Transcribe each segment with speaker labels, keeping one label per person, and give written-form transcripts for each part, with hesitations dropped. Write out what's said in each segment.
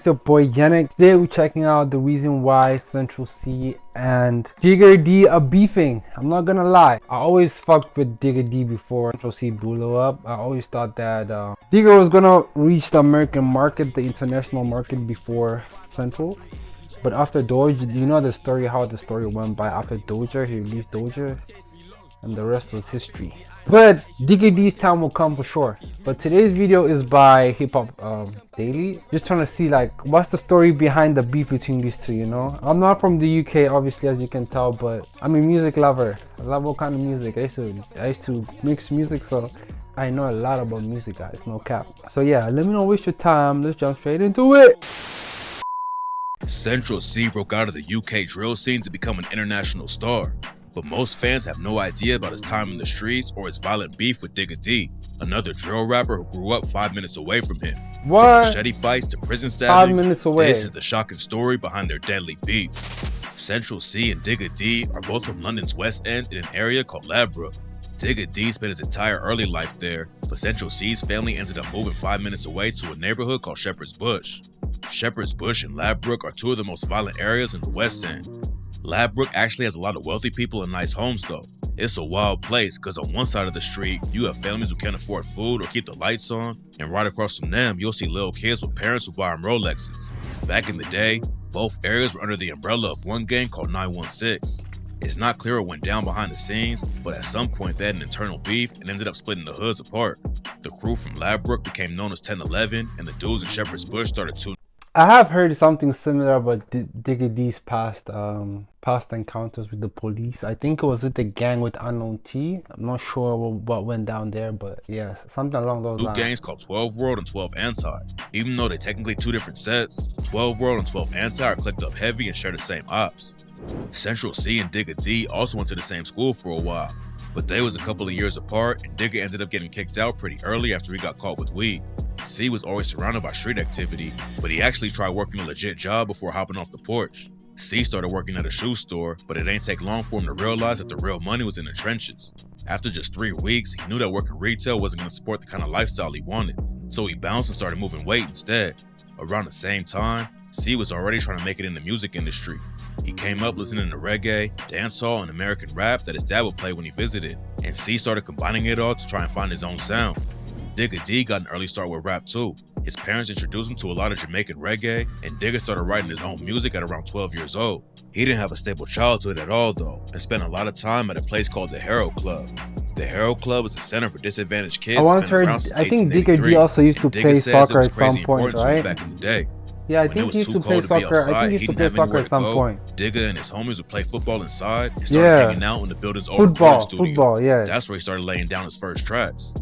Speaker 1: your boy Yannick. Today we're checking out the reason why Central C and Digga D are beefing. I'm not gonna lie, I always fucked with Digga D before Central C blew up. I always thought that Digga was gonna reach the American market, the international market before Central. But after Doja, do you know the story, how the story went by after Doja? He released Doja, and the rest was history. But Digga D's time will come for sure. But today's video is by HopDaily. Just trying to see like what's the story behind the beef between these two, you know? I'm not from the UK, obviously, as you can tell, but I'm a music lover. I love all kind of music. I used to mix music, so I know a lot about music, guys, no cap. So yeah, let me not waste your time. Let's jump straight into it.
Speaker 2: Central C broke out of the UK drill scene to become an international star, but most fans have no idea about his time in the streets or his violent beef with Digga D, another drill rapper who grew up 5 minutes away from him.
Speaker 1: What?
Speaker 2: From machete fights to prison stabbings,
Speaker 1: 5 minutes away.
Speaker 2: This is the shocking story behind their deadly beef. Central C and Digga D are both from London's West End in an area called Ladbroke. Digga D spent his entire early life there, but Central C's family ended up moving 5 minutes away to a neighborhood called Shepherd's Bush. Shepherd's Bush and Ladbroke are two of the most violent areas in the West End. Ladbroke actually has a lot of wealthy people and nice homes though. It's a wild place because on one side of the street, you have families who can't afford food or keep the lights on, and right across from them, you'll see little kids with parents who buy them Rolexes. Back in the day, both areas were under the umbrella of one gang called 916. It's not clear what went down behind the scenes, but at some point they had an internal beef and ended up splitting the hoods apart. The crew from Ladbroke became known as 1011, and the dudes in Shepherd's Bush started tuning.
Speaker 1: I have heard something similar about Digga D's past encounters with the police. I think it was with the gang with Unknown T. I'm not sure what went down there, but yes, something along those lines.
Speaker 2: Two gangs called 12 World and 12 Anti. Even though they're technically two different sets, 12 World and 12 Anti are clicked up heavy and share the same ops. Central C and Digga D also went to the same school for a while, but they was a couple of years apart, and Digga ended up getting kicked out pretty early after he got caught with weed. C was always surrounded by street activity, but he actually tried working a legit job before hopping off the porch. C started working at a shoe store, but it ain't take long for him to realize that the real money was in the trenches. After just 3 weeks, he knew that working retail wasn't going to support the kind of lifestyle he wanted, so he bounced and started moving weight instead. Around the same time, C was already trying to make it in the music industry. He came up listening to reggae, dancehall, and American rap that his dad would play when he visited, and C started combining it all to try and find his own sound. Digga D got an early start with rap too. His parents introduced him to a lot of Jamaican reggae, and Digga started writing his own music at around 12 years old. He didn't have a stable childhood at all though, and spent a lot of time at a place called the Herald Club. The Herald Club is a center for disadvantaged kids.
Speaker 1: I think Digga D also used to play soccer at some point, right?
Speaker 2: Back in the day.
Speaker 1: Yeah, I think he used to play soccer. I think he used to play soccer at some point.
Speaker 2: Digga and his homies would play football inside and started hanging out in the building's old recording studio.
Speaker 1: Football, yeah.
Speaker 2: That's where he started laying down his first tracks.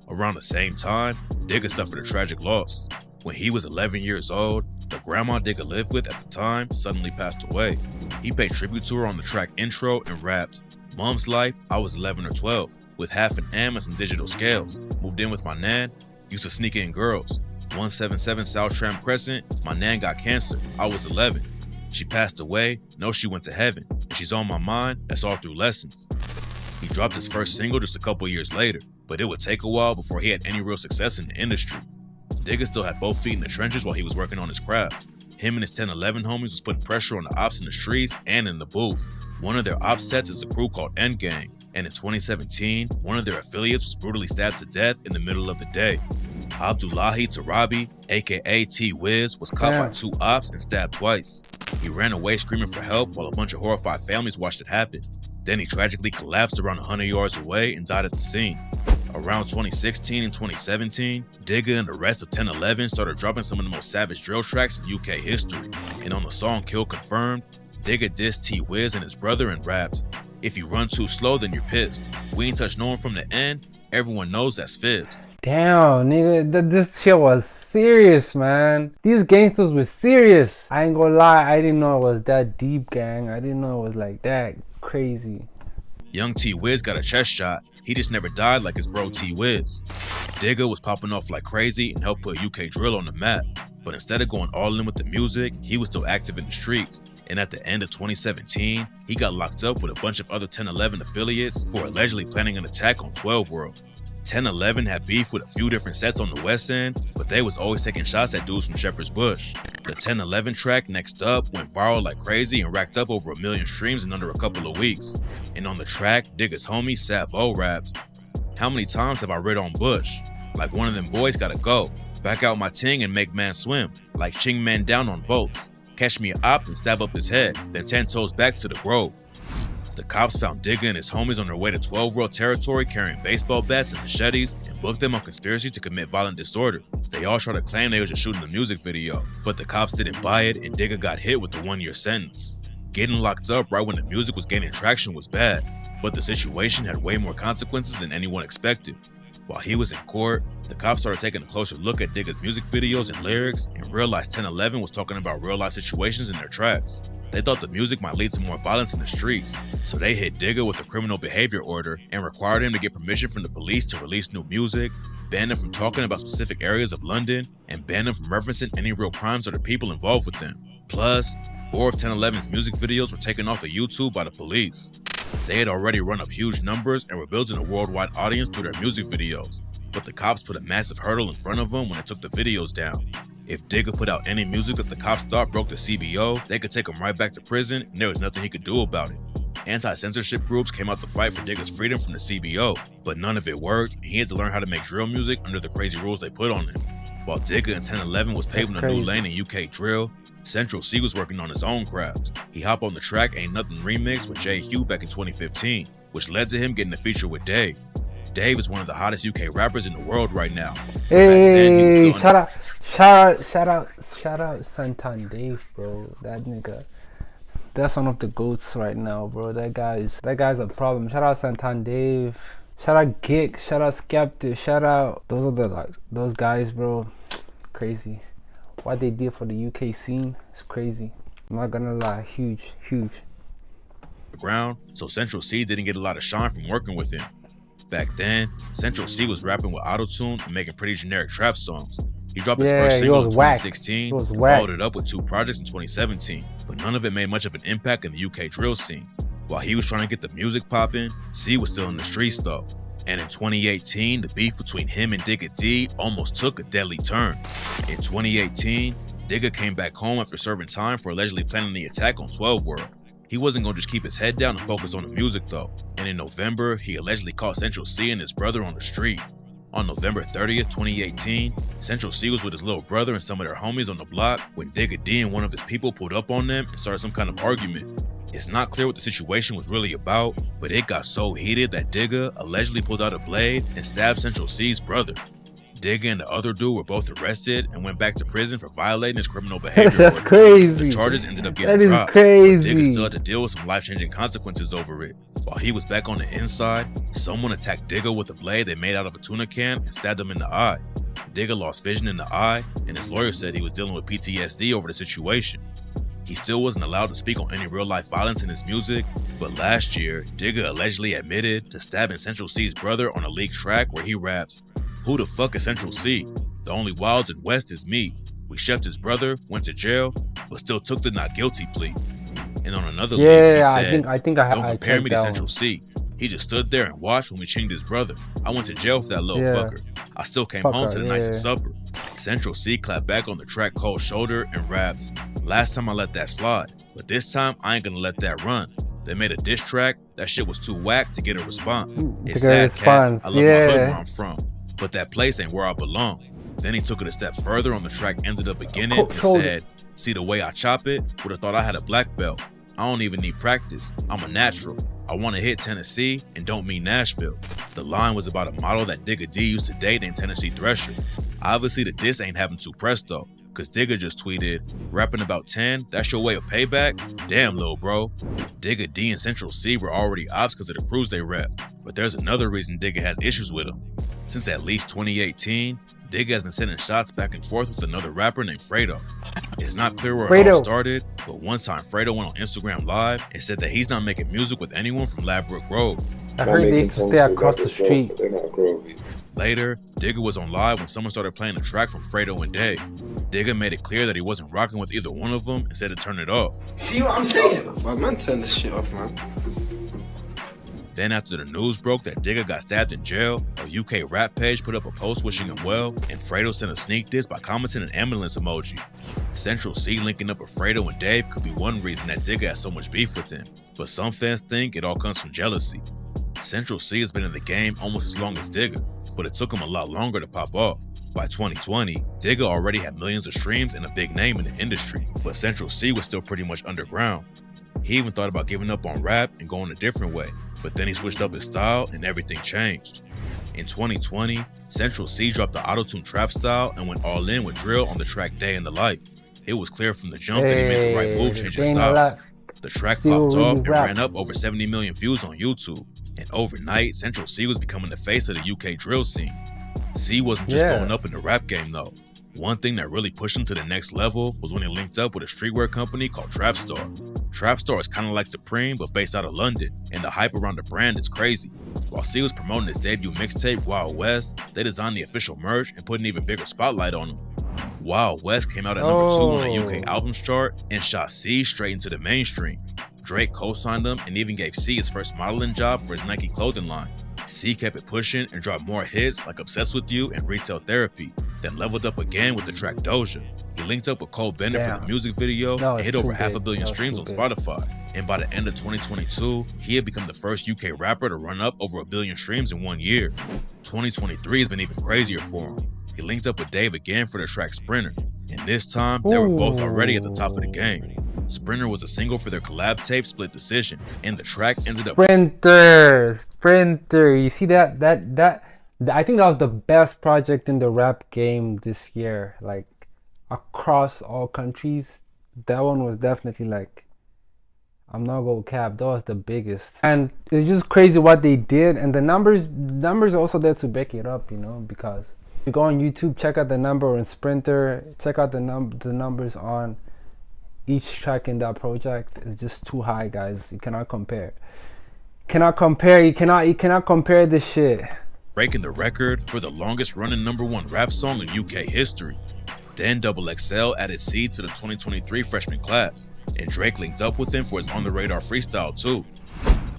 Speaker 2: Around the same time, Digga suffered a tragic loss. When he was 11 years old, the grandma Digga lived with at the time suddenly passed away. He paid tribute to her on the track Intro and rapped, "Mom's life, I was 11 or 12, with half an M and some digital scales. Moved in with my nan, used to sneak in girls. 177 South Tram Crescent, my nan got cancer, I was 11. She passed away, know she went to heaven, and she's on my mind, that's all through lessons." He dropped his first single just a couple years later, but it would take a while before he had any real success in the industry. Digga still had both feet in the trenches while he was working on his craft. Him and his 1011 homies was putting pressure on the ops in the streets and in the booth. One of their ops sets is a crew called End Gang, and in 2017, one of their affiliates was brutally stabbed to death in the middle of the day. Abdullahi Tarabi, aka T-Wiz, was caught by 2 ops and stabbed twice. He ran away screaming for help while a bunch of horrified families watched it happen. Then he tragically collapsed around 100 yards away and died at the scene. Around 2016 and 2017, Digga and the rest of 1011 started dropping some of the most savage drill tracks in UK history, and on the song Kill Confirmed, Digga dissed T-Wiz and his brother and rapped, "If you run too slow, then you're pissed. We ain't touched no one from the end, everyone knows that's fibs."
Speaker 1: Damn, nigga, this shit was serious, man. These gangsters were serious. I ain't gonna lie, I didn't know it was that deep, gang. I didn't know it was like that crazy.
Speaker 2: Young T-Wiz got a chest shot. He just never died like his bro T-Wiz. Digga was popping off like crazy and helped put UK drill on the map. But instead of going all in with the music, he was still active in the streets. And at the end of 2017, he got locked up with a bunch of other 1011 affiliates for allegedly planning an attack on 12 World. 1011 had beef with a few different sets on the west end, but they was always taking shots at dudes from Shepherd's Bush. The 1011 track Next Up went viral like crazy and racked up over 1 million streams in under a couple of weeks. And on the track, Digga's homie Savo raps, "How many times have I rid on Bush? Like one of them boys gotta go. Back out my ting and make man swim. Like ching man down on volts. Catch me a op and stab up his head, then 10 toes back to the grove." The cops found Digga and his homies on their way to 12 World territory carrying baseball bats and machetes and booked them on conspiracy to commit violent disorder. They all tried to claim they were just shooting a music video, but the cops didn't buy it and Digga got hit with the 1-year sentence. Getting locked up right when the music was gaining traction was bad, but the situation had way more consequences than anyone expected. While he was in court, the cops started taking a closer look at Digga's music videos and lyrics and realized 1011 was talking about real life situations in their tracks. They thought the music might lead to more violence in the streets, so they hit Digga with a criminal behavior order and required him to get permission from the police to release new music, banned him from talking about specific areas of London, and banned him from referencing any real crimes or the people involved with them. Plus, 4 of 1011's music videos were taken off of YouTube by the police. They had already run up huge numbers and were building a worldwide audience through their music videos, but the cops put a massive hurdle in front of them when they took the videos down. If Digga put out any music that the cops thought broke the CBO, they could take him right back to prison and there was nothing he could do about it. Anti-censorship groups came out to fight for Digga's freedom from the CBO, but none of it worked and he had to learn how to make drill music under the crazy rules they put on him. While Digga in 1011 was paving a new lane in UK drill, Central C was working on his own craft. He hopped on the track Ain't Nothing remix with J. Hugh back in 2015, which led to him getting a feeture with Dave. Dave is one of the hottest UK rappers in the world right now.
Speaker 1: Hey, shout out Santan Dave, bro. That nigga, that's one of the goats right now, bro. That guy's a problem. Shout out Santan Dave. Shout out Gick. Shout out Skeptic. Shout out those guys, bro. Crazy. What they did for the UK scene is crazy. I'm not gonna lie, huge.
Speaker 2: Ground, so Central C didn't get a lot of shine from working with him. Back then, Central C was rapping with autotune and making pretty generic trap songs. He dropped his first single in 2016, followed it up with 2 projects in 2017, but none of it made much of an impact in the UK drill scene. While he was trying to get the music popping, C was still in the streets though. And in 2018, the beef between him and Digga D almost took a deadly turn. In 2018, Digga came back home after serving time for allegedly planning the attack on 12 World. He wasn't going to just keep his head down and focus on the music though. And in November, he allegedly caught Central C and his brother on the street. On November 30th, 2018, Central C was with his little brother and some of their homies on the block when Digga D and one of his people pulled up on them and started some kind of argument. It's not clear what the situation was really about, but it got so heated that Digga allegedly pulled out a blade and stabbed Central C's brother. Digga and the other dude were both arrested and went back to prison for violating his criminal behavior.
Speaker 1: That's crazy.
Speaker 2: The charges ended up getting dropped.
Speaker 1: Crazy.
Speaker 2: Digga still had to deal with some life-changing consequences over it. While he was back on the inside, someone attacked Digga with a blade they made out of a tuna can and stabbed him in the eye. Digga lost vision in the eye, and his lawyer said he was dealing with PTSD over the situation. He still wasn't allowed to speak on any real-life violence in his music, but last year, Digga allegedly admitted to stabbing Central C's brother on a leaked track where he raps, "Who the fuck is Central C? The only wilds in West is me. We chefed his brother, went to jail, but still took the not guilty plea." And on another leak, he said,
Speaker 1: I think
Speaker 2: "Don't compare me to Central C. He just stood there and watched when we chinged his brother. I went to jail for that little fucker. I still came home to the nicest supper." Central C clapped back on the track Cold Shoulder and rapped, "Last time I let that slide, but this time I ain't gonna let that run. They made a diss track, that shit was too whack to get a response. It's sad, cat, I love my hood where I'm from, but that place ain't where I belong." Then he took it a step further on the track, ended up beginning and said, "See the way I chop it? Would've thought I had a black belt. I don't even need practice, I'm a natural. I wanna hit Tennessee and don't mean Nashville." The line was about a model that Digga D used to date named Tennessee Thresher. Obviously the diss ain't having too press though, cause Digga just tweeted, "Rapping about 10, that's your way of payback? Damn, little bro." Digga D and Central C were already ops cause of the crews they rep, but there's another reason Digga has issues with him. Since at least 2018, Digga has been sending shots back and forth with another rapper named Fredo. It's not clear where it all started, but one time Fredo went on Instagram Live and said that he's not making music with anyone from Ladbroke Grove.
Speaker 1: I heard they used to stay across the street.
Speaker 2: Later, Digga was on live when someone started playing a track from Fredo and Dave. Digga made it clear that he wasn't rocking with either one of them and said to turn it off.
Speaker 3: See what I'm saying?
Speaker 4: Man, turn this shit off, man.
Speaker 2: Then after the news broke that Digga got stabbed in jail, a UK rap page put up a post wishing him well, and Fredo sent a sneak diss by commenting an ambulance emoji. Central C linking up with Fredo and Dave could be one reason that Digga has so much beef with him, but some fans think it all comes from jealousy. Central C has been in the game almost as long as Digga, but it took him a lot longer to pop off. By 2020, Digga already had millions of streams and a big name in the industry, but Central C was still pretty much underground. He even thought about giving up on rap and going a different way, but then he switched up his style and everything changed. In 2020, Central C dropped the auto-tune trap style and went all in with drill on the track Day in the Life. It was clear from the jump that he made the right move changing styles. The track popped off and ran up over 70 million views on YouTube, and overnight, Central C was becoming the face of the UK drill scene. C wasn't just blowing up in the rap game though. One thing that really pushed him to the next level was when he linked up with a streetwear company called Trapstar. Trapstar is kind of like Supreme but based out of London, and the hype around the brand is crazy. While C was promoting his debut mixtape, Wild West, they designed the official merch and put an even bigger spotlight on him. Wild West came out at number 2 on the UK albums chart and shot C straight into the mainstream. Drake co-signed him and even gave C his first modeling job for his Nike clothing line. C kept it pushing and dropped more hits like Obsessed With You and Retail Therapy, then leveled up again with the track Doja. He linked up with Cole Bennett for the music video and hit over 500 million streams on Spotify. And by the end of 2022, he had become the first UK rapper to run up over 1 billion streams in 1 year. 2023 has been even crazier for him. He linked up with Dave again for the track Sprinter, and this time they were both already at the top of the game. Sprinter was a single for their collab tape Split Decision, and the track ended up
Speaker 1: Sprinter. You see that I think that was the best project in the rap game this year, like across all countries. That one was definitely, like, I'm not gonna cap, that was the biggest. And it's just crazy what they did, and the numbers also there to back it up, you know, because you go on YouTube, check out the number on Sprinter, check out the numbers on each track in that project. It's just too high, guys. You cannot compare. You cannot compare this shit.
Speaker 2: Breaking the record for the longest running #1 rap song in UK history. Then XXL added C to the 2023 freshman class, and Drake linked up with him for his On The Radar freestyle too.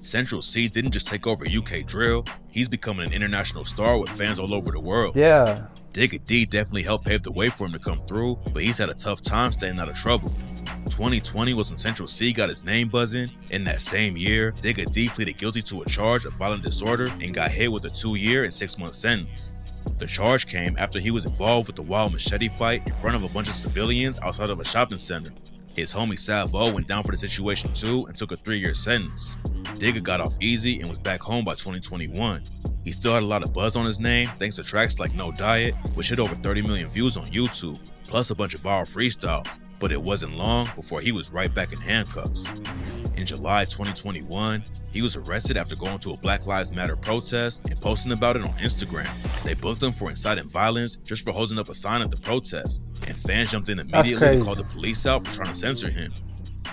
Speaker 2: Central C didn't just take over UK drill, he's becoming an international star with fans all over the world.
Speaker 1: Yeah.
Speaker 2: Digga D definitely helped pave the way for him to come through, but he's had a tough time staying out of trouble. 2020 was when Central C got his name buzzing. In that same year, Digga D pleaded guilty to a charge of violent disorder and got hit with a 2-year and 6-month sentence. The charge came after he was involved with the wild machete fight in front of a bunch of civilians outside of a shopping center. His homie Salvo went down for the situation too and took a 3-year sentence. Digga got off easy and was back home by 2021. He still had a lot of buzz on his name thanks to tracks like No Diet, which hit over 30 million views on YouTube, plus a bunch of viral freestyles, but it wasn't long before he was right back in handcuffs. In July 2021, he was arrested after going to a Black Lives Matter protest and posting about it on Instagram. They booked him for inciting violence just for holding up a sign at the protest, and fans jumped in immediately to call the police out for trying to censor him.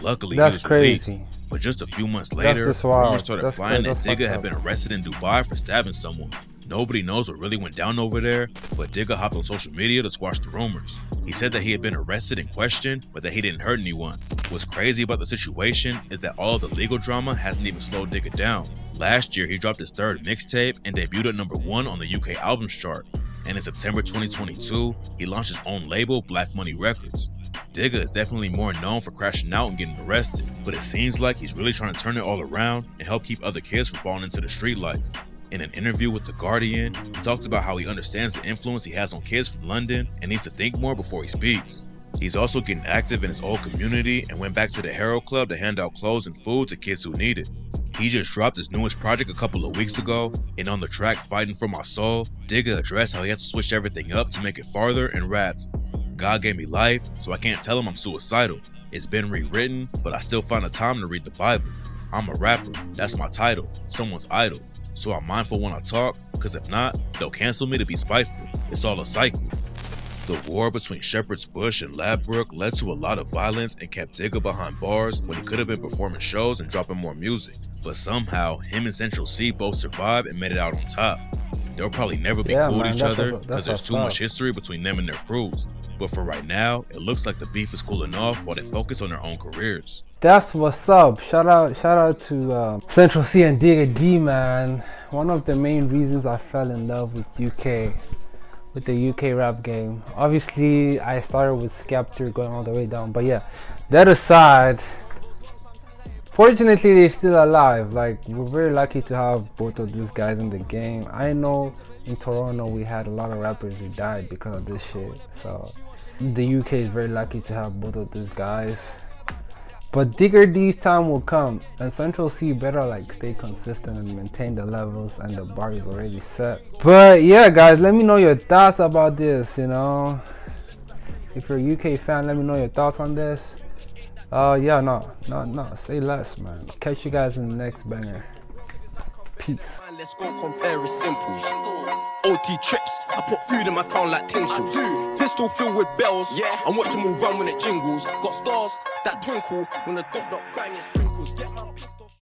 Speaker 2: Luckily, he was released, but just a few months later, rumors started flying that Digga had been arrested in Dubai for stabbing someone. Nobody knows what really went down over there, but Digga hopped on social media to squash the rumors. He said that he had been arrested and questioned, but that he didn't hurt anyone. What's crazy about the situation is that all of the legal drama hasn't even slowed Digga down. Last year, he dropped his 3rd mixtape and debuted at #1 on the UK albums chart. And in September 2022, he launched his own label, Black Money Records. Digga is definitely more known for crashing out and getting arrested, but it seems like he's really trying to turn it all around and help keep other kids from falling into the street life. In an interview with The Guardian, he talks about how he understands the influence he has on kids from London and needs to think more before he speaks. He's also getting active in his old community and went back to the Herald Club to hand out clothes and food to kids who need it. He just dropped his newest project a couple of weeks ago, and on the track Fighting For My Soul, Digga addressed how he has to switch everything up to make it farther and rapped, "God gave me life, so I can't tell him I'm suicidal. It's been rewritten, but I still find the time to read the Bible. I'm a rapper, that's my title, someone's idol. So I'm mindful when I talk, cause if not, they'll cancel me to be spiteful. It's all a cycle." The war between Shepherd's Bush and Ladbroke led to a lot of violence and kept Digga behind bars when he could have been performing shows and dropping more music. But somehow, him and Central C both survived and made it out on top. They'll probably never be
Speaker 1: Yeah,
Speaker 2: cool
Speaker 1: man,
Speaker 2: with each
Speaker 1: that's
Speaker 2: other
Speaker 1: what's-
Speaker 2: because
Speaker 1: that's
Speaker 2: there's
Speaker 1: what's
Speaker 2: too much
Speaker 1: up.
Speaker 2: history between them and their crews. But for right now, it looks like the beef is cooling off while they focus on their own careers.
Speaker 1: That's what's up. Shout out to Central C and Digga D, man. One of the main reasons I fell in love with the UK rap game. Obviously, I started with Skeptor going all the way down, but yeah, that aside, fortunately they're still alive. Like, we're very lucky to have both of these guys in the game. I know in Toronto we had a lot of rappers who died because of this shit, so the UK is very lucky to have both of these guys. But Digga D's time will come, and Central C better like stay consistent and maintain the levels, and the bar is already set. But yeah, guys, let me know your thoughts about this. You know, if you're a UK fan, let me know your thoughts on this. Yeah, no, say less, man. Catch you guys in the next banger. Peace.
Speaker 3: Let's go compare it's simple. OT trips, I put food in my town like tinsel. Pistol filled with bells, yeah. And watch them all run when it jingles. Got stars that twinkle when the dot bang it sprinkles. Get my